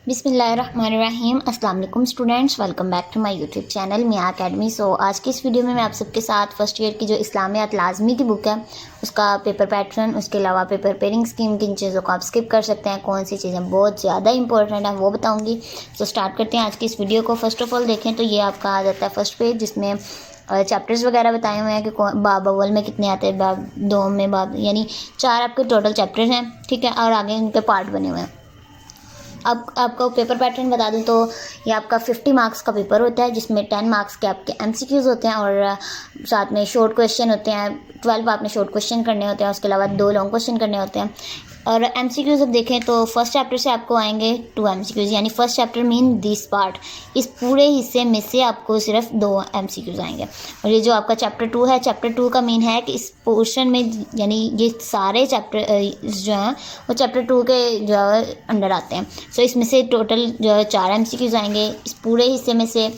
बिस्मिल्लाहिर्रहमानिर्रहीम। अस्सलाम वालेकुम students, welcome back to my YouTube channel Miyan Academy. So आज की इस वीडियो में मैं आप सबके साथ फर्स्ट ईयर की जो इस्लामियात लाजमी की बुक है उसका पेपर पैटर्न, उसके अलावा पेपर पेयरिंग स्कीम, किन चीज़ों को आप स्किप कर सकते हैं, कौन सी चीज़ें बहुत ज़्यादा इंपॉर्टेंट है वो बताऊँगी। सो स्टार्ट करते हैं आज की इस वीडियो को। फर्स्ट ऑफ ऑल देखें तो ये आपका आ जाता है फर्स्ट पेज, जिसमें चैप्टर्स वगैरह बताए हुए हैं कि बाब अव्वल में कितने आते हैं, बाब दो में, बाब यानी 4 आपके टोटल चैप्टर्स हैं, ठीक है, और आगे उनके पार्ट बने हुए हैं। अब आपको पेपर पैटर्न बता दूं तो ये आपका 50 मार्क्स का पेपर होता है, जिसमें 10 मार्क्स के आपके एमसीक्यूज़ होते हैं और साथ में शॉर्ट क्वेश्चन होते हैं। 12 आपने शॉर्ट क्वेश्चन करने होते हैं, उसके अलावा 2 लॉन्ग क्वेश्चन करने होते हैं। और एमसीक्यूज़ अब देखें तो फर्स्ट चैप्टर से आपको आएंगे 2 एमसीक्यूज़, यानी first chapter mean this part, इस पूरे हिस्से में से आपको सिर्फ 2 एमसीक्यूज़ आएंगे। और ये जो आपका चैप्टर 2 है, चैप्टर 2 का मीन है कि इस पोर्शन में, यानी ये सारे चैप्टर जो हैं वो चैप्टर 2 के जो है अंडर आते हैं। सो इसमें से टोटल जो है 4 एमसीक्यूज़ आएंगे, इस पूरे हिस्से में से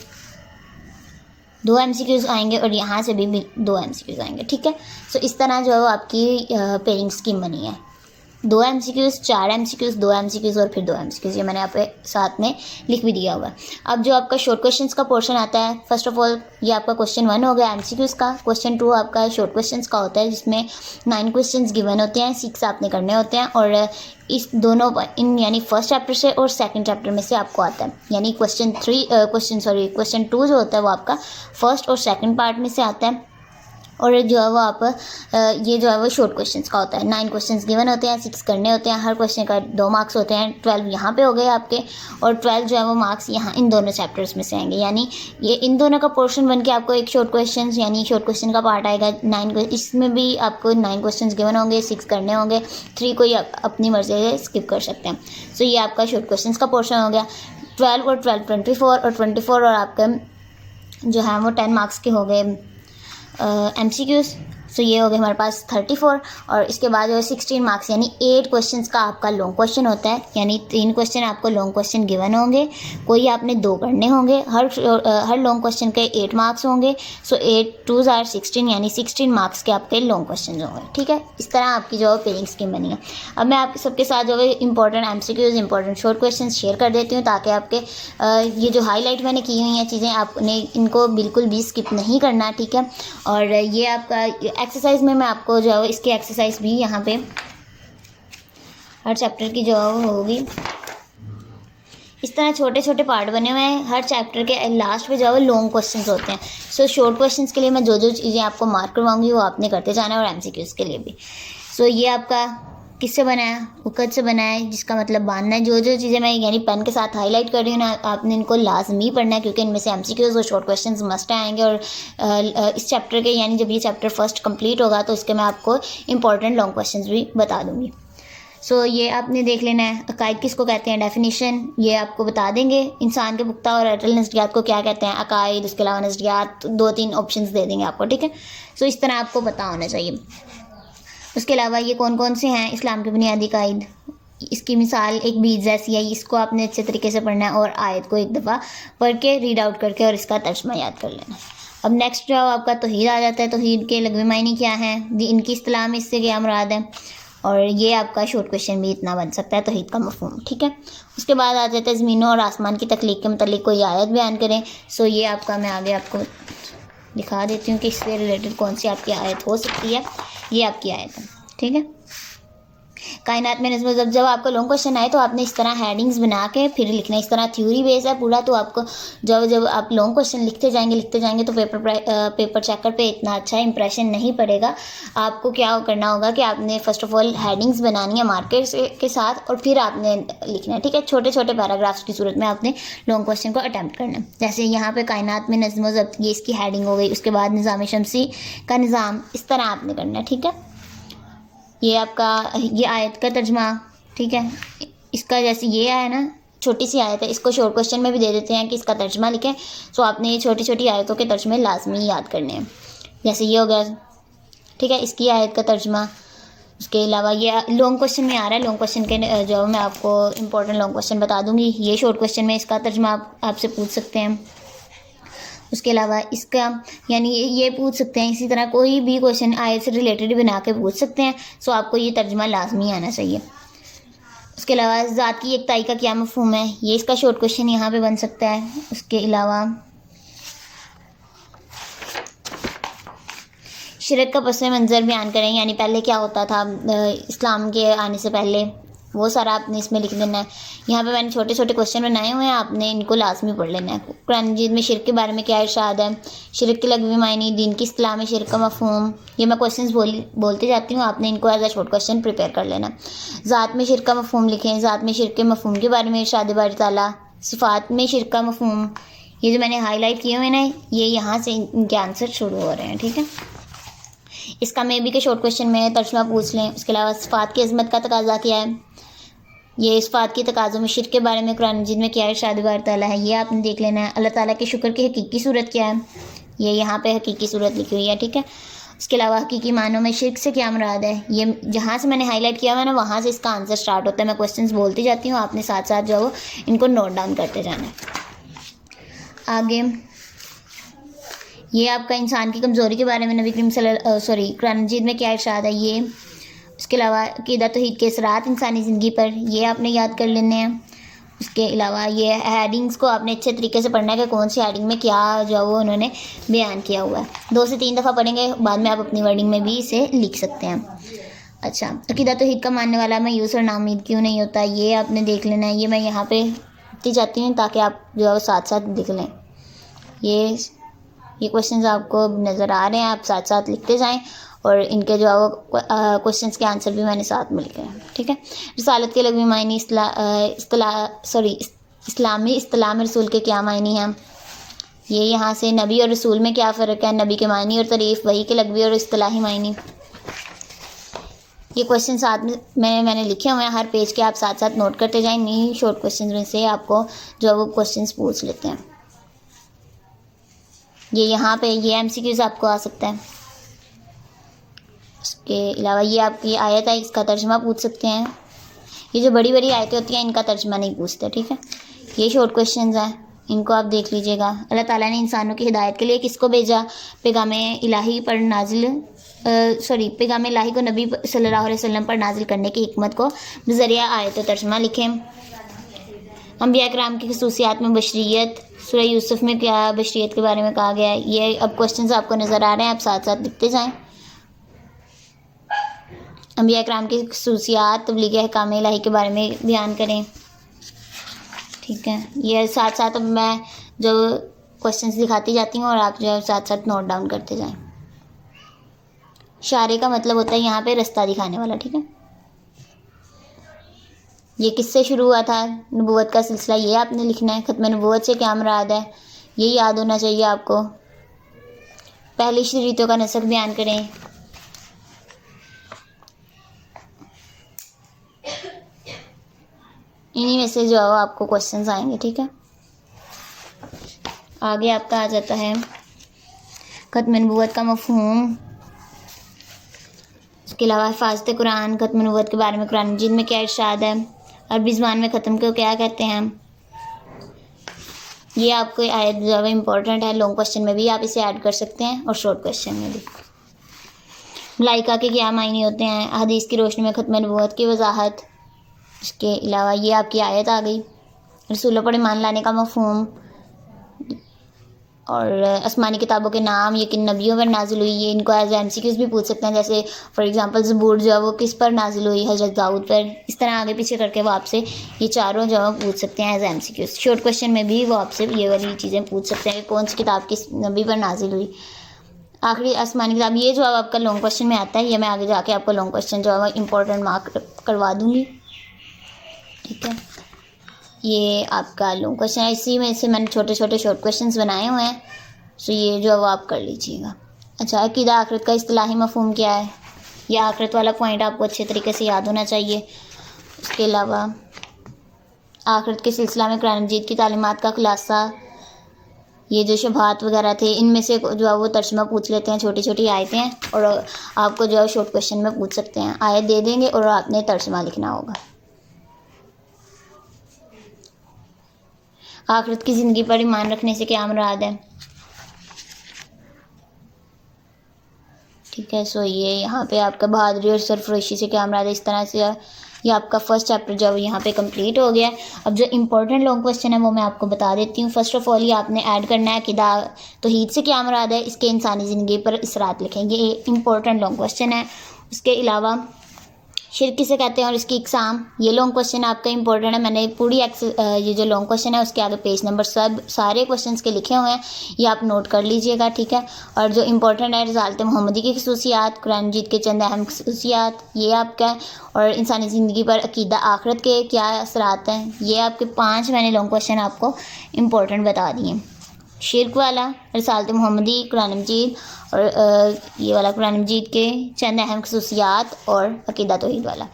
2 एमसीक्यूज़ आएंगे और यहाँ से भी 2 एमसीक्यूज़ आएंगे, ठीक है। सो इस तरह जो है आपकी पेयरिंग स्कीम बनी है। 2 एमसीक्यूज़, 4 एमसीक्यूज़, 2 एमसीक्यूज़ और फिर 2 एमसीक्यूज़, ये मैंने यहाँ पे साथ में लिख भी दिया हुआ है। अब जो आपका शॉर्ट क्वेश्चंस का पोर्शन आता है, फर्स्ट ऑफ ऑल ये आपका क्वेश्चन 1 हो गया एमसीक्यूज़ का। क्वेश्चन 2 आपका शॉर्ट क्वेश्चंस का होता है, जिसमें 9 क्वेश्चंस गिवन होते हैं, 6 आपने करने होते हैं। और इस दोनों इन यानी फर्स्ट चैप्टर से और सेकंड चैप्टर में से आपको आता है, यानी क्वेश्चन 2 जो होता है वो आपका फर्स्ट और सेकंड पार्ट में से आता है। और जो है वो आप ये जो है वो शॉर्ट क्वेश्चंस का होता है। 9 क्वेश्चंस गिवन होते हैं, 6 करने होते हैं, हर क्वेश्चन का 2 मार्क्स होते हैं। 12 यहाँ पे हो गए आपके, और 12 जो है वो मार्क्स यहाँ इन दोनों चैप्टर्स में से आएंगे, यानी ये इन दोनों का पोर्शन बन के आपको एक शॉर्ट क्वेश्चन, यानी शॉर्ट क्वेश्चन का पार्ट आएगा 9। इसमें भी आपको 9 क्वेश्चन गिवन होंगे, 6 करने होंगे, 3 को आप अपनी मर्जी से स्किप कर सकते हैं। सो ये आपका शॉर्ट क्वेश्चन का पोर्शन हो गया। 12 और 12 24 और 24 और आपका जो है वो 10 मार्क्स के हो गए एमसीक्यूज़। सो ये हो गए हमारे पास 34। और इसके बाद जो है 16 मार्क्स, यानी 8 क्वेश्चंस का आपका लॉन्ग क्वेश्चन होता है, यानी 3 क्वेश्चन आपको लॉन्ग क्वेश्चन गिवन होंगे, कोई आपने 2 करने होंगे, हर लॉन्ग क्वेश्चन के 8 मार्क्स होंगे। सो 8 2 आर 16, यानी 16 मार्क्स के आपके लॉन्ग क्वेश्चन होंगे, ठीक है। इस तरह आपकी जो है पेयरिंग स्कीम बनी है। अब मैं आप सबके साथ जो है important MCQs, important short question share कर देती हूँ, ताकि आपके ये जो हाईलाइट मैंने की हुई हैं चीज़ें, आपने इनको बिल्कुल भी स्किप नहीं करना, ठीक है। और ये आपका एक्सरसाइज में मैं आपको जो है इसकी एक्सरसाइज भी यहाँ पे हर चैप्टर की जो है होगी, इस तरह छोटे छोटे पार्ट बने हुए हैं। हर चैप्टर के लास्ट में जो है लॉन्ग क्वेश्चंस होते हैं। सो शॉर्ट क्वेश्चंस के लिए मैं जो जो चीज़ें आपको मार्क करवाऊंगी वो आपने करते जाना है, और एमसीक्यूज़ के लिए भी। सो ये आपका किससे बना है, उकत से बना है, जिसका मतलब बांधना है। जो जो चीज़ें मैं यानी पेन के साथ हाईलाइट कर रही हूँ ना, आपने इनको लाजमी पढ़ना है, क्योंकि इनमें से एमसीक्यूज़ और शॉर्ट क्वेश्चंस मस्ट आएंगे। और इस चैप्टर के, यानी जब ये चैप्टर फर्स्ट कंप्लीट होगा तो इसके मैं आपको इंपॉर्टेंट लॉन्ग क्वेश्चंस भी बता दूँगी। सो ये आपने देख लेना है। अकायद किसको कहते हैं, डेफिनेशन ये आपको बता देंगे। इंसान के पुख्ता और अटल नज़रियात को क्या कहते हैं, अकायद, उसके अलावा नज़रियात, 2-3 ऑप्शंस दे देंगे आपको, ठीक है। सो इस तरह आपको पता होना चाहिए। उसके अलावा ये कौन कौन से हैं इस्लाम के बुनियादी कायद, इसकी मिसाल एक बीज जैसी है, इसको आपने अच्छे तरीके से पढ़ना है, और आयत को एक दफ़ा पढ़ के रीड आउट करके और इसका तर्जमा याद कर लेना। अब नेक्स्ट जो आपका तौहीद आ जाता है। तौहीद के लग़वी मायने क्या हैं, इनकी इस्तिलाह में इससे क्या मुराद है, और ये आपका शॉर्ट क्वेश्चन भी इतना बन सकता है तौहीद का मफ़हूम, ठीक है। उसके बाद आ जाता है ज़मीनों और आसमान की तख्लीक के मतलब कोई आयत बयान करें। सो ये आपका मैं आगे आपको दिखा देती हूँ कि इससे रिलेटेड कौन सी आपकी आयत हो सकती है। ये आपकी आयत है, ठीक है। कायनात में नज़्म, जब आपको लॉन्ग क्वेश्चन आए तो आपने इस तरह हेडिंग्स बना के फिर लिखना है। इस तरह थ्योरी बेस है पूरा, तो आपको जब आप लॉन्ग क्वेश्चन लिखते जाएंगे तो पेपर चेकर पे इतना अच्छा इंप्रेशन नहीं पड़ेगा। आपको क्या करना होगा कि आपने फ़र्स्ट ऑफ ऑल हेडिंग्स बनानी है मार्कर के साथ, और फिर आपने लिखना है, ठीक है। छोटे छोटे पैराग्राफ्स की सूरत में आपने लॉन्ग क्वेश्चन को अटैम्प्ट करना है। जैसे यहाँ पे कायनात में नज़्म ज़ब्त, ये इसकी हेडिंग हो गई। उसके बाद निज़ाम शमसी का निज़ाम, इस तरह आपने करना है, ठीक है। ये आपका ये आयत का तर्जमा, ठीक है। इसका जैसे ये आया ना, छोटी सी आयत है, इसको शॉर्ट क्वेश्चन में भी दे देते हैं कि इसका तर्जमा लिखें। सो आपने ये छोटी छोटी आयतों के तर्जमे लाजमी याद करने हैं। जैसे ये हो गया, ठीक है, इसकी आयत का तर्जमा। उसके अलावा ये लॉन्ग क्वेश्चन में आ रहा है, लॉन्ग क्वेश्चन के जो मैं आपको इंपॉर्टेंट लॉन्ग क्वेश्चन बता दूंगी। ये शॉर्ट क्वेश्चन में इसका तर्जमा आपसे पूछ सकते हैं। उसके अलावा इसका यानी ये पूछ सकते हैं, इसी तरह कोई भी क्वेश्चन आयत से रिलेटेड बना के पूछ सकते हैं। सो आपको ये तर्जमा लाजमी आना चाहिए। उसके अलावा ज़ात की एकताई का क्या मफ़हूम है, ये इसका शॉर्ट क्वेश्चन यहाँ पे बन सकता है। उसके अलावा शिरक का पस मंज़र बयान करें, यानी पहले क्या होता था इस्लाम के आने से पहले, वो सारा आपने इसमें लिख देना है। यहाँ पे मैंने छोटे छोटे क्वेश्चन बनाए हुए हैं, आपने इनको लाजमी पढ़ लेना है। कुरान मजीद में शिरक के बारे में क्या इरशाद है, शिरक के लगवी मायने, दीन की इस्लाम में शिरक का मफ़हूम। ये मैं क्वेश्चंस बोलते जाती हूँ, आपने इनको as a short question prepare कर लेना। ज़ात में शिरक का मफ़हूम लिखें, ज़ात में शिरक के मफ़हूम के बारे में इरशाद बारी ताला। सिफ़ात में शिरक का मफ़हूम, ये जो मैंने हाईलाइट किए हुए ना, ये यहाँ से इनके आंसर शुरू हो रहे हैं, ठीक है। इसका मे बी के शॉर्ट क्वेश्चन में तर्जुमा पूछ लें। उसके अलावा सिफ़ात की अज़मत का तकाज़ा क्या है, ये सिफ़ात की तकाज़ों में शिरक के बारे में कुरान मजीद में क्या इरशाद बारी ताला है, ये आपने देख लेना है। अल्लाह ताला के शुक्र की हकीकी सूरत क्या है, ये यहाँ पे हकीकी सूरत लिखी हुई है, ठीक है। उसके अलावा हकीकी मानों में शिरक से क्या मुराद है, ये जहाँ से मैंने हाईलाइट किया हुआ है ना, वहाँ से इसका आंसर स्टार्ट होता है। मैं क्वेश्चंस बोलती जाती हूँ, आपने साथ साथ जो इनको नोट डाउन करते जाना है। आगे ये आपका इंसान की कमज़ोरी के बारे में नबी करीम कुरान मजीद में क्या इरशाद है, ये। उसके अलावा अक़ीदा तौहीद के असरात इंसानी ज़िंदगी पर, ये आपने याद कर लेने हैं। उसके अलावा ये हेडिंग्स को आपने अच्छे तरीके से पढ़ना है कि कौन सी हेडिंग में क्या जो वो उन्होंने बयान किया हुआ है। 2 से 3 दफ़ा पढ़ेंगे, बाद में आप अपनी वर्डिंग में भी इसे लिख सकते हैं। अच्छा, अक़ीदा तौहीद का मानने वाला मायूस और नाउम्मीद क्यों नहीं होता, ये आपने देख लेना है। ये मैं यहाँ पे लिखती जाती हूँ ताकि आप जो है साथ साथ लिख लें। ये क्वेश्चंस आपको नज़र आ रहे हैं, आप साथ साथ लिखते जाएं, और इनके जो है वो क्वेश्चंस के आंसर भी मैंने साथ में लिखे हैं, ठीक है। रिसालत के लगवी मायने इस्लामी इस्तिलाह में रसूल के क्या मायने हैं, ये यहाँ से। नबी और रसूल में क्या फ़र्क है, नबी के मायने और तारीफ़, वही के लगवी और इस्तिलाही मायने। ये क्वेश्चन साथ में मैंने लिखे हुए हैं, हर पेज के आप साथ साथ नोट करते जाएं। नहीं शॉर्ट क्वेश्चन में से आपको जो है वो क्वेश्चन पूछ लेते हैं। ये यहाँ पे ये MCQs आपको आ सकता है। उसके अलावा ये आपकी आयत है, इसका तर्जुमा पूछ सकते हैं। ये जो बड़ी बड़ी आयतें होती हैं, इनका तर्जुमा नहीं पूछते, ठीक है। ये शॉर्ट क्वेश्चंस हैं, इनको आप देख लीजिएगा। अल्लाह ताला ने इंसानों की हिदायत के लिए किसको भेजा, पैगाम इलाही को नबी सल्लल्लाहु अलैहि वसल्लम पर नाजिल करने की हिकमत को बज़रिया आयत तर्जुमा लिखें। अंबिया किराम की खसूसियात में बशरियत, सूरह यूसुफ में क्या बशरियत के बारे में कहा गया है, ये अब क्वेश्चंस आपको नज़र आ रहे हैं, आप साथ साथ लिखते जाएं। अंबिया किराम की खसूसियात, तबलीग अहकाम इलाही के बारे में बयान करें, ठीक है। ये साथ साथ अब मैं जो क्वेश्चंस दिखाती जाती हूँ और आप जो है साथ साथ नोट डाउन करते जाएं। इशारे का मतलब होता है यहाँ पे रास्ता दिखाने वाला, ठीक है। ये किससे शुरू हुआ था, नबूवत का सिलसिला, ये आपने लिखना है। ख़त्म नबूवत से क्या मुराद है, ये याद होना चाहिए आपको। पहली शरीयतों का नसख बयान करें। इन्हीं में से जो है आपको क्वेश्चंस आएंगे, ठीक है। आगे आपका आ जाता है ख़त्म नबूवत का मफ़हूम। उसके अलावा हिफाज़त कुरान, ख़त्म नबूवत के बारे में कुरान मजीद में क्या इरशाद है, अरबी ज़बान में ख़त्म को क्या कहते हैं। ये आपको आयत जो है इम्पोर्टेंट है, लॉन्ग क्वेश्चन में भी आप इसे ऐड कर सकते हैं और शॉर्ट क्वेश्चन में भी। मलाइका के क्या मायने होते हैं, हदीस की रोशनी में ख़त्म नबूवत की वजाहत। इसके अलावा ये आपकी आयत आ गई, रसूलों पर ईमान लाने का मफ़हूम, और आसमानी किताबों के नाम, ये किन नबियों पर नाजिल हुई, ये इनको एज MCQs भी पूछ सकते हैं। जैसे फॉर एग्जांपल ज़बूर जो है वो किस पर नाजिल हुई, हज़रत दाऊद पर। इस तरह आगे पीछे करके वो आपसे ये चारों जो है पूछ सकते हैं एज MCQs। शॉर्ट क्वेश्चन में भी वो आपसे ये वाली चीज़ें पूछ सकते हैं कि कौन सी किताब किस नबी पर नाजिल हुई। आखिरी आसमानी किताब, ये जो आपका लॉन्ग क्वेश्चन में आता है, ये मैं आगे जाके आपको लॉन्ग क्वेश्चन जो है इंपॉर्टेंट मार्क करवा दूँगी, ठीक है। ये आपका लॉन्ग क्वेश्चन है, इसी में से मैंने छोटे छोटे शॉर्ट क्वेश्चंस बनाए हुए हैं, सो ये जो है वो आप कर लीजिएगा। अच्छा, अक़ीदा आखिरत का इस्तिलाही मफ़हूम क्या है, ये आखिरत वाला पॉइंट आपको अच्छे तरीके से याद होना चाहिए। उसके अलावा आखिरत के सिलसिला में कुरान मजीद की तालीमात का खुलासा, ये जो शुबहात वगैरह थे, इनमें से जो है वो तर्जुमा पूछ लेते हैं। छोटी छोटी आयतें हैं और आपको जो है शॉर्ट क्वेश्चन में पूछ सकते हैं। आयत दे देंगे और आपने तर्जुमा लिखना होगा। आखिरत की ज़िंदगी पर ईमान रखने से क्या मुराद है, ठीक है। सो ये यहाँ पे आपका बहादुरी और सरफरोशी से क्या मुराद है, इस तरह से ये आपका फर्स्ट चैप्टर जो है यहाँ पे कंप्लीट हो गया है। अब जो इंपॉर्टेंट लॉन्ग क्वेश्चन है वो मैं आपको बता देती हूँ। फर्स्ट ऑफ ऑल ये आपने ऐड करना है अक़ीदा तौहीद से क्या मुराद है, इसके इंसानी ज़िंदगी पर इसरात लिखेंगे। ये इंपॉर्टेंट लॉन्ग क्वेश्चन है। उसके अलावा शिर्क किसे कहते हैं और इसकी इकसाम, ये लॉन्ग क्वेश्चन आपका इंपॉर्टेंट है। मैंने पूरी ये जो लॉन्ग क्वेश्चन है उसके आगे पेज नंबर सब सारे क्वेश्चंस के लिखे हुए हैं, ये आप नोट कर लीजिएगा, ठीक है। और जो इंपॉर्टेंट है रिसालत मोहम्मदी की खसूसियात, कुरान मजीद के चंद अहम खसूसियात, ये आपका है। और इंसानी ज़िंदगी पर अक़ीदा आखिरत के क्या असरात हैं, ये आपके 5 मैंने लॉन्ग क्वेश्चन आपको इंपॉर्टेंट बता दिए। शिर्क वाला, रिसालत मोहम्मदी, कुरान मजीद और ये वाला कुरान मजीद के चंद अहम खसूसियात और अक़ीदा तौहीद वाला।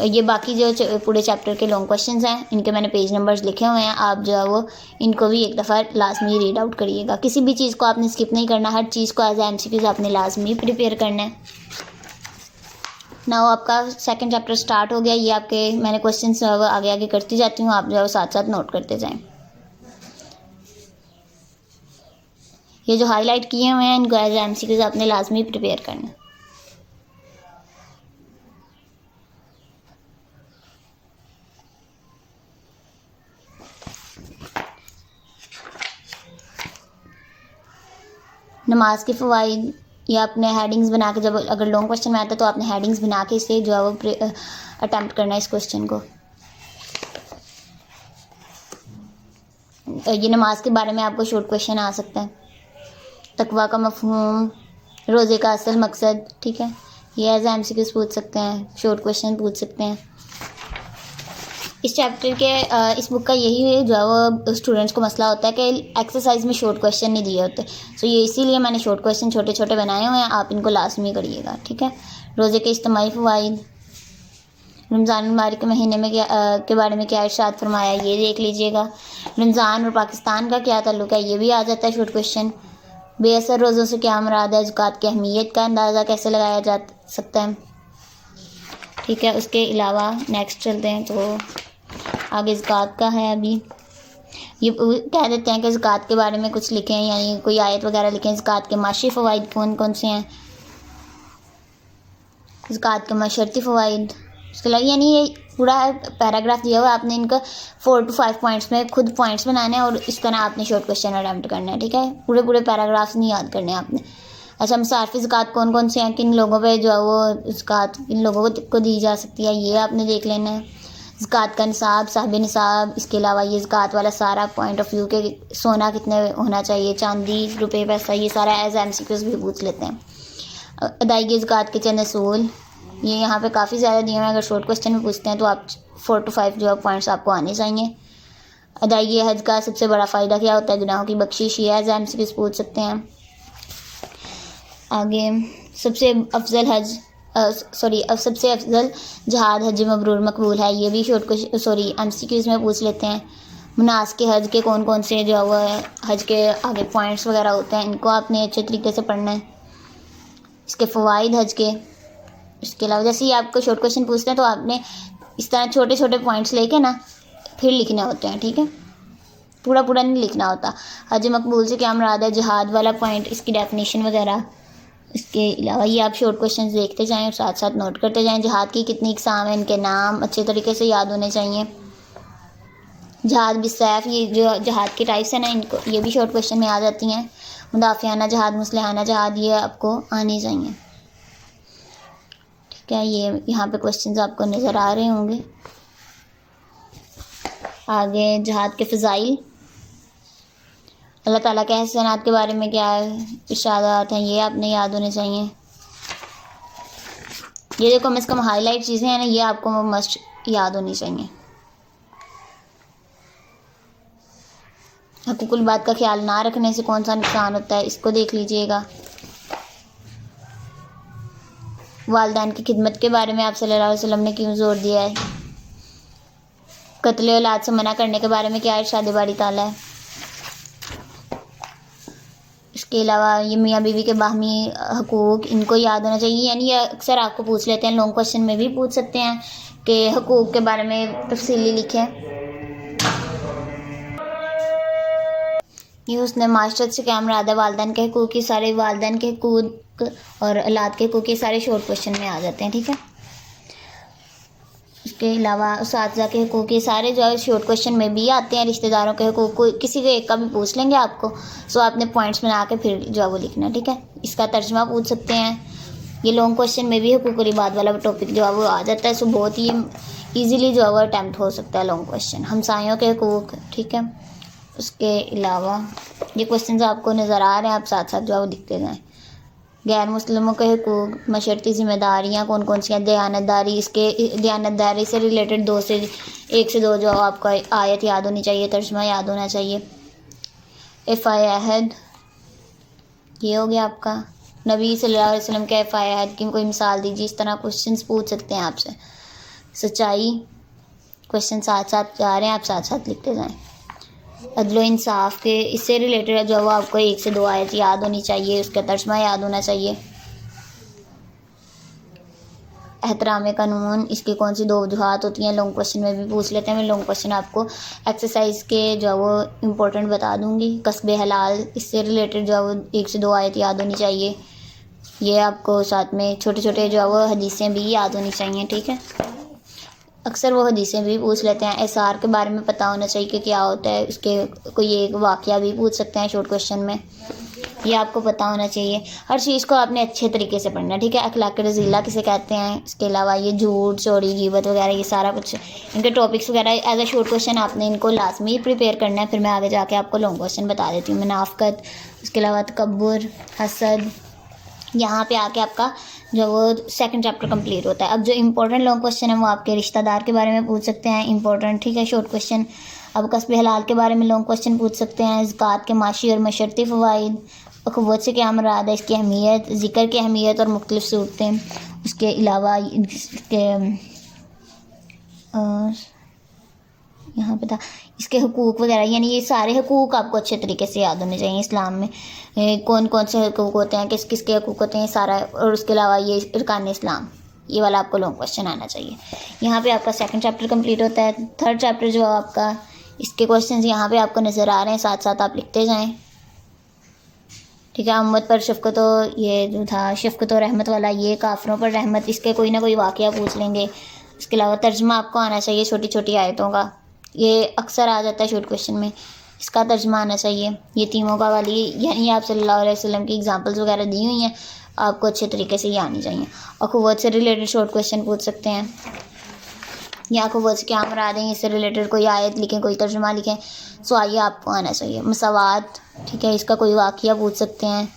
ये बाकी जो पूरे चैप्टर के लॉन्ग क्वेश्चंस हैं इनके मैंने पेज नंबर्स लिखे हुए हैं। आप जो है वो इनको भी एक दफ़ा लाजमी रीड आउट करिएगा। किसी भी चीज़ को आपने स्किप नहीं करना, हर चीज़ को एज MCQs आपने लाजमी प्रिपेयर करना है। नाउ आपका सेकंड चैप्टर स्टार्ट हो गया। ये आपके मैंने क्वेश्चन आगे आगे करती जाती हूँ, आप जो है साथ साथ नोट करते जाएँ। ये जो हाईलाइट किए हुए हैं इनको एज MCQs आपने लाजमी प्रिपेयर करना है। नमाज के फ़वाइद, ये आपने हेडिंग्स बना के, जब अगर लॉन्ग क्वेश्चन में आता है तो आपने हेडिंग्स बना के इसे जो है वो अटैम्प्ट करना है इस क्वेश्चन को। ये नमाज के बारे में आपको शॉर्ट क्वेश्चन आ सकता है। तकवा का मफ़हूम, रोज़े का असल मकसद, ठीक है, ये एज MCQs पूछ सकते हैं, शॉर्ट क्वेश्चन पूछ सकते हैं। इस चैप्टर के इस बुक का यही जो है वो स्टूडेंट्स को मसला होता है कि एक्सरसाइज में शॉर्ट क्वेश्चन नहीं दिए होते, सो ये इसीलिए मैंने शॉर्ट क्वेश्चन छोटे छोटे बनाए हुए हैं, आप इनको लाजमी करिएगा, ठीक है। रोज़े के इज्तिमाई फ़वाइद, रमज़ान मुबारक के महीने में के बारे में क्या इरशाद फरमाया, ये देख लीजिएगा। रमज़ान और पाकिस्तान का क्या ताल्लुक़ है, ये भी आ जाता है शॉर्ट क्वेश्चन। बेअसर रोज़ों से क्या मुराद है, ज़कात की अहमियत का अंदाज़ा कैसे लगाया जा सकता है, ठीक है। उसके अलावा नेक्स्ट चलते हैं तो आगे ज़कात का है। अभी ये कह देते हैं कि ज़कात के बारे में कुछ लिखें, यानी कोई आयत वगैरह लिखें। ज़कात के माशी फ़वाइद कौन कौन से हैं, ज़कात के मशर्ती फ़वाइद, उसके अलावा यानी ये पूरा पैराग्राफ दिया हुआ है, आपने इनका 4 to 5 पॉइंट्स में खुद पॉइंट्स बनाने हैं और इस तरह आपने शॉर्ट क्वेश्चन अटैम्प्ट करना है, ठीक है। पूरे पूरे पैराग्राफ्स नहीं याद करने आपने। अच्छा, मुसारफ़ी ज़कात कौन कौन से हैं, किन लोगों पे जो है वो ज़कात किन लोगों को दी जा सकती है, ये आपने देख लेना है। ज़कात का निसाब, साहिब निसाब, इसके अलावा ये ज़कात वाला सारा पॉइंट ऑफ व्यू के सोना कितने होना चाहिए, चांदी, रुपये, पैसा, ये सारा एज MCQs भी पूछ लेते हैं। अदायगी ज़कात के चंद असूल, ये यहाँ पे काफ़ी ज़्यादा दिए हैं, अगर शॉर्ट क्वेश्चन में पूछते हैं तो आप 4 to 5 जो पॉइंट्स आपको आने चाहिए। अदायगी हज का सबसे बड़ा फ़ायदा क्या होता है, गुनाहों की बख्शिश, ये एज MCQs पूछ सकते हैं। आगे सबसे अफजल हज अब सबसे अफजल जहाद हज मबरूर मकबूल है, ये भी MCQs में पूछ लेते हैं। मुनास के हज के कौन कौन से जो है वो हज के आगे पॉइंट्स वगैरह होते हैं, इनको आपने अच्छे तरीके से पढ़ना है। इसके फ़वाइद हज के, इसके अलावा जैसे ही आपको शॉर्ट क्वेश्चन पूछते हैं तो आपने इस तरह छोटे छोटे पॉइंट्स लेके ना फिर लिखने होते हैं, ठीक है, पूरा पूरा नहीं लिखना होता। हज मकबूल से क्या मुराद है, जिहाद वाला पॉइंट, इसकी डेफिनेशन वगैरह। इसके अलावा ये आप शॉर्ट क्वेश्चन देखते जाएं और साथ साथ नोट करते जाएं। जिहाद की कितनी इकसाम है, इनके नाम अच्छे तरीके से याद होने चाहिए। जिहाद बिसैफ, ये जो जिहाद की टाइप्स हैं ना, इनको ये भी शॉर्ट क्वेश्चन में आ जाती हैं। मुदाफ़ियाना जिहाद, मुस्लिहाना जिहाद, ये आपको आने चाहिए, ठीक है। ये यहाँ पे क्वेश्चंस आपको नज़र आ रहे होंगे। आगे जिहाद के फ़ज़ाइल, अल्लाह ताला के एहसानात के बारे में क्या इरशादात हैं, ये आपने याद होने चाहिए। ये जो कम से कम हाईलाइट चीज़ें हैं ना, ये आपको मस्ट याद होनी चाहिए। हकूकुल बात का ख्याल ना रखने से कौन सा नुकसान होता है, इसको देख लीजिएगा। वालिदैन की खिदमत के बारे में आप सल्लल्लाहु अलैहि वसल्लम ने क्यों ज़ोर दिया है। कत्ल औलाद से मना करने के बारे में क्या इरशाद बारी ताला है। इसके अलावा ये मियाँ बीवी के बाहमी हकूक़, इनको याद होना चाहिए, यानी ये अक्सर आपको पूछ लेते हैं, लॉन्ग क्वेश्चन में भी पूछ सकते हैं कि हकूक़ के बारे में तफसीली लिखें। ये हुस्न माशरत से क्या मुराद है, वालिदैन के हकूक़, की सारे वालिदैन के हकूक़ और औलाद के हकूक़, के सारे शॉर्ट क्वेश्चन में आ जाते हैं, ठीक है। इसके अलावा उस्ताज़ा के हुकूक़, ये सारे जो है शॉर्ट क्वेश्चन में भी आते हैं। रिश्तेदारों के हुकूक़ कोई किसी के एक का भी पूछ लेंगे आपको, सो आपने पॉइंट्स बना के फिर जो है वो लिखना है, ठीक है। इसका तर्जमा पूछ सकते हैं। ये लॉन्ग क्वेश्चन में भी हुकूक़ और इबाद वाला टॉपिक जो है वो आ जाता है, सो बहुत ही ईजीली जो है वो अटैम्प्ट हो सकता है लॉन्ग क्वेश्चन। हमसायों के हुकूक़, ठीक है। उसके अलावा ये क्वेश्चन आपको नज़र आ रहे हैं, आप साथ साथ जो है वो लिखते जाएँ। गैर मुस्लिमों के हुकूक़, मशरती ज़िम्मेदारियाँ कौन कौन सी हैं, दयानतदारी, इसके दयानतदारी से रिलेटेड 1 से 2 जो आपको आयत याद होनी चाहिए, तर्जुमा याद होना चाहिए। एफ़ाए अहद, ये हो गया आपका। नबी सल्लल्लाहु अलैहि वसल्लम के एफ़ाए अहद की कोई मिसाल दीजिए, इस तरह क्वेश्चंस पूछ सकते हैं आपसे। सच्चाई, क्वेश्चन साथ साथ जा रहे हैं, आप साथ साथ लिखते जाएँ। अदल व इंसाफ के, इससे रिलेटेड जो है वो आपको 1 से 2 आयत याद होनी चाहिए, उसका तर्जुमा याद होना चाहिए। एहतराम कानून, इसकी कौन सी 2 वजूहात होती हैं, लॉन्ग क्वेश्चन में भी पूछ लेते हैं। मैं लॉन्ग क्वेश्चन आपको एक्सरसाइज के जो है वो इम्पोर्टेंट बता दूंगी। कस्बे हलाल, इससे रिलेटेड जो है वो 1 से 2 आयत याद होनी चाहिए। ये आपको साथ में छोटे छोटे जो है वो हदीसें भी याद होनी चाहिए, ठीक है। अक्सर वो हदीसें भी पूछ लेते हैं। एसार के बारे में पता होना चाहिए कि क्या होता है, उसके कोई एक वाक़या भी पूछ सकते हैं शॉर्ट क्वेश्चन में, ये आपको पता होना चाहिए। हर चीज़ को आपने अच्छे तरीके से पढ़ना है, ठीक है। अखलाक रज़ीला किसे कहते हैं, इसके अलावा ये झूठ, चोरी, ग़ीबत वगैरह, ये सारा कुछ इनके टॉपिक्स वगैरह एज ए शॉर्ट क्वेश्चन आपने इनको लाजमी प्रिपेयर करना है। फिर मैं आगे जाके आपको लॉन्ग क्वेश्चन बता देती हूँ। मुनाफ़क़त, उसके अलावा तकब्बुर, हसद, यहाँ पे आके आपका जो वो 2nd चैप्टर कंप्लीट होता है। अब जो इंपॉर्टेंट लॉन्ग क्वेश्चन है वो आपके रिश्तेदार के बारे में पूछ सकते हैं, इंपॉर्टेंट, ठीक है, शॉर्ट क्वेश्चन। अब कस्बे हलाल के बारे में लॉन्ग क्वेश्चन पूछ सकते हैं। ज़कात के माशी और मशरती फ़वाइद, अख़ुवत से क्या मुराद है, इसकी अहमियत, ज़िक्र की अहमियत और मुख्तलिफ़ सूरतें। उसके अलावा इसके यहाँ पे था इसके हुकूक़ वगैरह, यानी ये सारे हुकूक़ आपको अच्छे तरीके से याद होने चाहिए। इस्लाम में कौन कौन से हुकूक़ होते हैं, किस किस के हुकूक़ होते हैं, सारा। और उसके अलावा ये अरकान इस्लाम, ये वाला आपको लॉन्ग क्वेश्चन आना चाहिए। यहाँ पे आपका 2nd चैप्टर कंप्लीट होता है। 3rd चैप्टर जो आपका, इसके क्वेश्चन यहाँ पे आपको नज़र आ रहे हैं, साथ साथ आप लिखते जाएँ, ठीक है। उम्मत पर शफ़क़त, ये जो था शफ़क़त और रहमत वाला, ये काफ़िरों पर रहमत, इसके कोई ना कोई वाक़या पूछ लेंगे। उसके अलावा तर्जुमा आपको आना चाहिए छोटी छोटी आयतों का, ये अक्सर आ जाता है शॉर्ट क्वेश्चन में, इसका तर्जुमा आना चाहिए। यतीमों का वाली, यानी आप सल्लल्लाहु अलैहि वसल्लम की एग्जांपल्स वगैरह दी हुई हैं, आपको अच्छे तरीके से ये आनी चाहिए। अख़ुवत से रिलेटेड शॉर्ट क्वेश्चन पूछ सकते हैं, या अख़ुवत से क्या मुराद है, इससे रिलेटेड कोई आयत लिखें, कोई तर्जुमा लिखें, सो आइए आपको आना चाहिए। मसावात, ठीक है, इसका कोई वाक़या पूछ सकते हैं,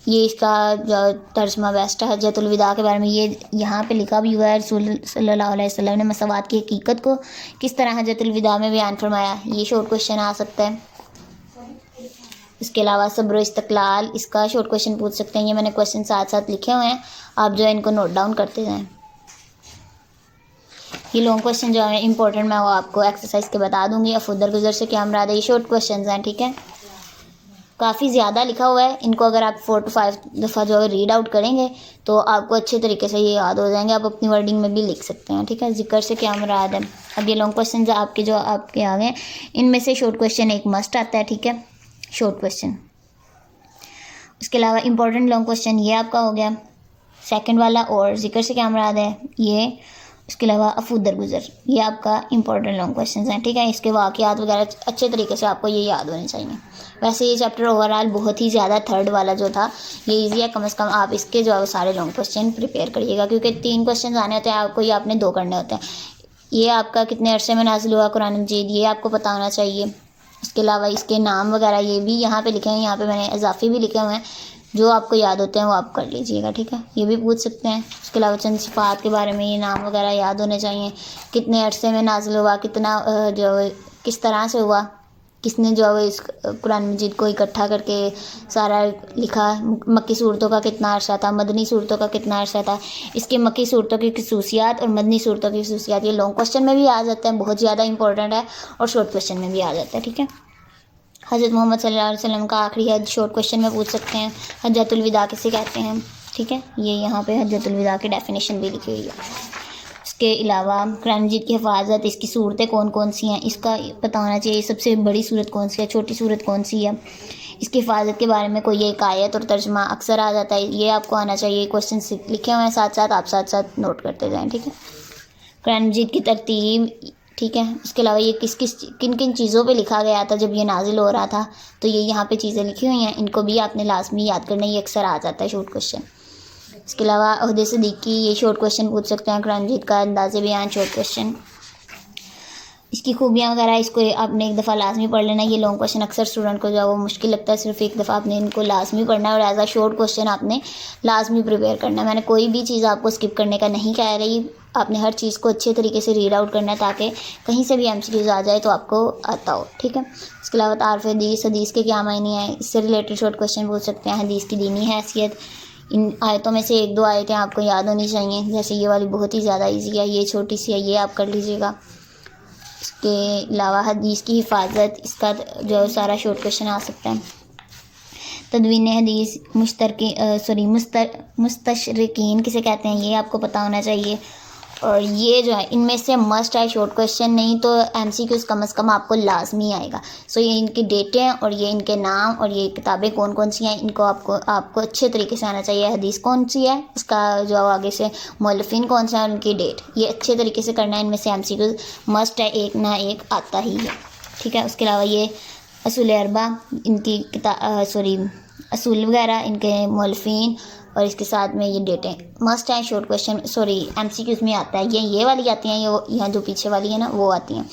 ये इसका जो तर्जुमा बेस्ट है। हज्जतुल विदा के बारे में ये यहाँ पे लिखा भी हुआ है, रसूल सल्लल्लाहु अलैहि वसल्लम ने मसावात की हकीकत को किस तरह हज्जतुल विदा में बयान फरमाया, ये शॉर्ट क्वेश्चन आ सकता है। इसके अलावा सब्र व इस्तक़लाल, इसका शॉर्ट क्वेश्चन पूछ सकते हैं। ये मैंने क्वेश्चन साथ साथ लिखे हुए हैं, आप जो है इनको नोट डाउन करते जाएँ। ये लॉन्ग क्वेश्चन जो है इंपॉर्टेंट, मैं वो आपको एक्सरसाइज के बता दूंगी। अफुदर गुजर से क्या मुराद है, ये शॉर्ट क्वेश्चन हैं, ठीक है। काफ़ी ज़्यादा लिखा हुआ है, इनको अगर आप 4 to 5 दफ़ा जो है रीड आउट करेंगे तो आपको अच्छे तरीके से ये याद हो जाएंगे। आप अपनी वर्डिंग में भी लिख सकते हैं, ठीक है। ज़िक्र से क्या मुराद है, अब ये लॉन्ग क्वेश्चन आपके जो आपके आ गए, इनमें से शॉर्ट क्वेश्चन एक मस्ट आता है, ठीक है, शॉर्ट क्वेश्चन। उसके अलावा इंपॉर्टेंट लॉन्ग क्वेश्चन ये आपका हो गया 2nd वाला, और ज़िक्र से क्या मुराद है ये। उसके अलावा अफूदर गुजर, ये आपका इंपॉर्टेंट लॉन्ग क्वेश्चन हैं, ठीक है। इसके वाक़यात वगैरह अच्छे तरीके से आपको ये याद होने चाहिए। वैसे ये चैप्टर ओवरऑल बहुत ही ज़्यादा 3rd वाला जो था ये ईजी है, कम से कम आप इसके जो है सारे लॉन्ग क्वेश्चन प्रिपेयर करिएगा, क्योंकि 3 क्वेश्चन आने होते हैं आपको, ये आपने 2 करने होते हैं। ये आपका कितने अरसे में नाज़िल हुआ कुरान मजीद, ये आपको पता होना चाहिए। इसके अलावा इसके नाम वगैरह ये भी यहाँ पे लिखे हैं, यहाँ पे मैंने इजाफी भी लिखे हुए हैं, जो आपको याद होते हैं वो आप कर लीजिएगा, ठीक है। ये भी पूछ सकते हैं। उसके अलावा चंद सिफ़ात के बारे में ये नाम वगैरह याद होने चाहिए, कितने अरसे में नाज़िल हुआ, कितना जो किस तरह से हुआ, किसने जो है इस कुरान मजीद को इकट्ठा करके सारा लिखा, मक्की सूरतों का कितना अरसा था, मदनी सूरतों का कितना अरसा था, इसके मक्की सूरतों की खसूसियात और मदनी सूरतों की खसूसियात, ये लॉन्ग क्वेश्चन में भी आ जाता है, बहुत ज़्यादा इंपॉर्टेंट है, और शॉर्ट क्वेश्चन में भी आ जाता है, ठीक है। हज़रत मोहम्मद सल्लल्लाहु अलैहि वसल्लम का आखिरी हज शॉर्ट क्वेश्चन में पूछ सकते हैं। हज्जतुल विदा किसे कहते हैं, ठीक है, ये यहाँ पे हज्जतुल विदा की डेफिनेशन भी लिखी हुई है। इसके अलावा कुरान मजीद की हिफाजत, इसकी सूरतें कौन कौन सी हैं, इसका पता होना चाहिए। सबसे बड़ी सूरत कौन सी है, छोटी सूरत कौन सी है, इसकी हिफाजत के बारे में कोई एक आयत और तर्जुमा अक्सर आ जाता है, ये आपको आना चाहिए। क्वेश्चन लिखे हुए हैं, साथ साथ आप साथ साथ नोट करते जाएँ, ठीक है। कुरान मजीद की तरतीब, ठीक है। उसके अलावा ये किन किन चीज़ों पे लिखा गया था जब ये नाजिल हो रहा था, तो ये यहाँ पे चीज़ें लिखी हुई हैं, इनको भी आपने लाजमी याद करना, ये अक्सर आ जाता है शॉर्ट क्वेश्चन। इसके अलावा उहदे सिद्दीकी, ये शॉर्ट क्वेश्चन पूछ सकते हैं। कुरान मजीद का अंदाज़े बयान शॉर्ट क्वेश्चन, इसकी खूबियाँ वगैरह, इसको आपने एक दफ़ा लाजमी पढ़ लेना। ये लॉन्ग क्वेश्चन अक्सर स्टूडेंट को जो है वो मुश्किल लगता है, सिर्फ एक दफ़ा आपने इनको लाजमी पढ़ना है और एज आ शॉर्ट क्वेश्चन आपने लाजमी प्रिपेयर करना है। मैंने कोई भी चीज़ आपको स्किप करने का नहीं कह रही, आपने हर चीज़ को अच्छे तरीके से रीड आउट करना है ताकि कहीं से भी MCQs आ जाए तो आपको आता हो, ठीक है। इसके अलावा तारफ़ हदीस, हदीस के क्या मायने हैं, इससे रिलेटेड शॉर्ट क्वेश्चन पूछ सकते हैं। हदीस की दीनी हैसियत, इन आयतों में से 1-2 आयतें आपको याद होनी चाहिए, जैसे ये वाली बहुत ही ज़्यादा ईजी है, ये छोटी सी है, ये आप कर लीजिएगा। इसके अलावा हदीस की हिफाजत, इसका जो सारा शॉर्ट क्वेश्चन आ सकता है। तदवीन हदीस, मुस्तशरिकीन किसे कहते हैं, ये आपको पता होना चाहिए। और ये जो है इनमें से मस्ट है शॉर्ट क्वेश्चन, नहीं तो MCQs कम से कम आपको लाजमी आएगा। सो ये इनकी डेटें और ये इनके नाम और ये किताबें कौन कौन सी हैं, इनको आपको अच्छे तरीके से आना चाहिए। हदीस कौन सी है, इसका जो आगे से मौलफीन कौन सा है, उनकी डेट, ये अच्छे तरीके से करना है। इनमें से MCQs मस्ट है, एक ना एक आता ही है, ठीक है। उसके अलावा ये असूल अरबा, इनकी असूल वगैरह, इनके मौलफीन और इसके साथ में ये डेटें मस्ट हैं। शॉर्ट क्वेश्चन MCQs में आता है। ये वाली आती हैं, ये यहाँ जो पीछे वाली है ना वो आती हैं।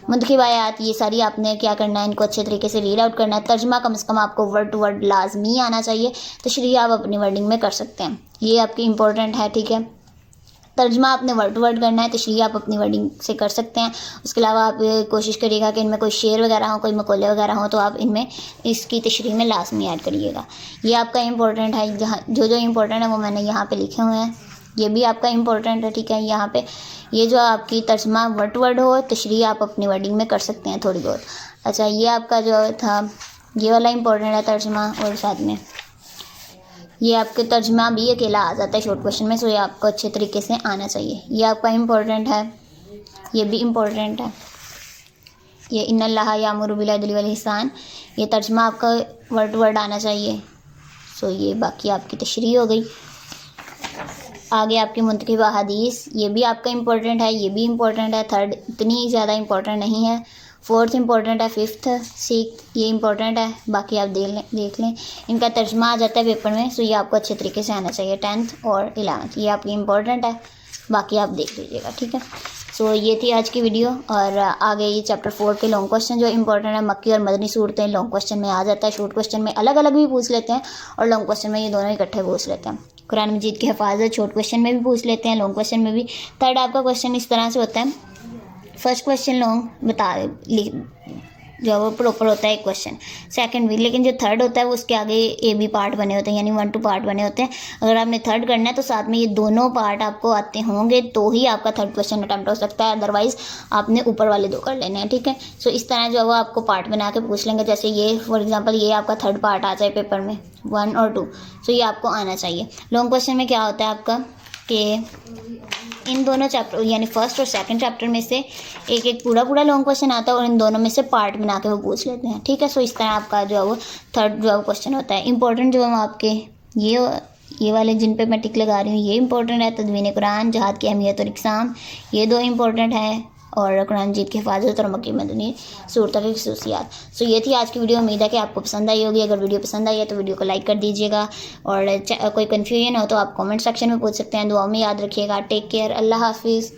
मुंतखब आयात, ये सारी आपने क्या करना है, इनको अच्छे तरीके से रीड आउट करना है। तर्जमा कम से कम आपको वर्ड टू वर्ड लाजमी आना चाहिए, तशरीह आप अपनी वर्डिंग में कर सकते हैं, ये आपकी इंपॉर्टेंट है, ठीक है। तर्जमा आपने वर्ड टू वर्ड करना है, तशरीह आप अपनी वर्डिंग से कर सकते हैं। उसके अलावा आप कोशिश करिएगा कि इनमें कोई शेर वगैरह हो, कोई मकोले वगैरह हो, तो आप इनमें इसकी तशरीह में लाजमी ऐड करिएगा। ये आपका इंपॉर्टेंट है, जहाँ जो इंपॉर्टेंट है वो मैंने यहाँ पे लिखे हुए हैं, ये भी आपका इंपॉर्टेंट है, ठीक है। यहाँ पे ये जो आपकी तर्जमा वर्ड टू वर्ड हो, तशरीह आप अपनी वर्डिंग में कर सकते हैं थोड़ी बहुत। अच्छा, ये आपका जो था ये वाला इंपॉर्टेंट है तर्जमा, और साथ में ये आपके तर्जमा भी अकेला आ जाता है शॉर्ट क्वेश्चन में, सो ये आपको अच्छे तरीके से आना चाहिए। ये आपका इम्पोर्टेंट है, ये भी इम्पोर्टेंट है। ये इन्नल्लाह यामुरु बिल अदली वल इहसान, ये तर्जमा आपका वर्ड टू वर्ड आना चाहिए। सो ये बाकी आपकी तशरीह हो गई। आगे आपकी मुंतखब हदीस, ये भी आपका इम्पोर्टेंट है, ये भी इम्पोर्टेंट है। थर्ड इतनी ज़्यादा इम्पोर्टेंट नहीं है। फोर्थ इम्पोर्टेंट है, फिफ्थ सिक्स्थ ये इम्पोर्टेंट है, बाकी आप देख लें। इनका तर्जमा आ जाता है पेपर में, सो ये आपको अच्छे तरीके से आना चाहिए। 10th और 11th ये आपकी इम्पोर्टेंट है, बाकी आप देख लीजिएगा, ठीक है। सो ये थी आज की वीडियो। और आगे ये चैप्टर 4 के लॉन्ग क्वेश्चन जो इम्पोर्टेंट है, मक्की और मदनी सूरतें लॉन्ग क्वेश्चन में आ जाता है, शॉर्ट क्वेश्चन में अलग अलग भी पूछ लेते हैं और लॉन्ग क्वेश्चन में ये दोनों इकट्ठे पूछ लेते हैं। कुरान मजीद की हिफाजत शॉर्ट क्वेश्चन में भी पूछ लेते हैं, लॉन्ग क्वेश्चन में भी। थर्ड आपका क्वेश्चन इस तरह से होता है, फर्स्ट क्वेश्चन लॉन्ग जो वो प्रॉपर होता है एक क्वेश्चन, सेकंड भी, लेकिन जो थर्ड होता है वो उसके आगे AB पार्ट बने होते हैं, यानी 1 2 पार्ट बने होते हैं। अगर आपने थर्ड करना है तो साथ में ये दोनों पार्ट आपको आते होंगे तो ही आपका थर्ड क्वेश्चन अटैम्प्ट हो सकता है, अदरवाइज़ आपने ऊपर वाले 2 कर लेने हैं, ठीक है। सो इस तरह जो है वो आपको पार्ट बना के पूछ लेंगे, जैसे ये फॉर एग्जाम्पल ये आपका थर्ड पार्ट आ जाए पेपर में 1 और 2, सो ये आपको आना चाहिए। लॉन्ग क्वेश्चन में क्या होता है आपका कि इन दोनों चैप्टर यानी फर्स्ट और सेकंड चैप्टर में से एक पूरा लॉन्ग क्वेश्चन आता है और इन दोनों में से पार्ट बना के वो पूछ लेते हैं, ठीक है। सो इस तरह आपका जो है वो थर्ड जो है वो क्वेश्चन होता है। इंपॉर्टेंट जो है आपके ये वाले जिन पे मैं टिक लगा रही हूँ ये इंपॉर्टेंट है। तदवीन कुरान, जहाद की अहमियत और इक़साम, ये 2 इंपॉर्टेंट है। और कुरान मजीद की हिफाजत और मक्की मदनी सूरतों की खसूसियात। सो ये थी आज की वीडियो, उम्मीद है कि आपको पसंद आई होगी। अगर वीडियो पसंद आई है तो वीडियो को लाइक कर दीजिएगा, और कोई कन्फ्यूजन हो तो आप कमेंट सेक्शन में पूछ सकते हैं। दुआ में याद रखिएगा। टेक केयर, अल्लाह हाफिज़।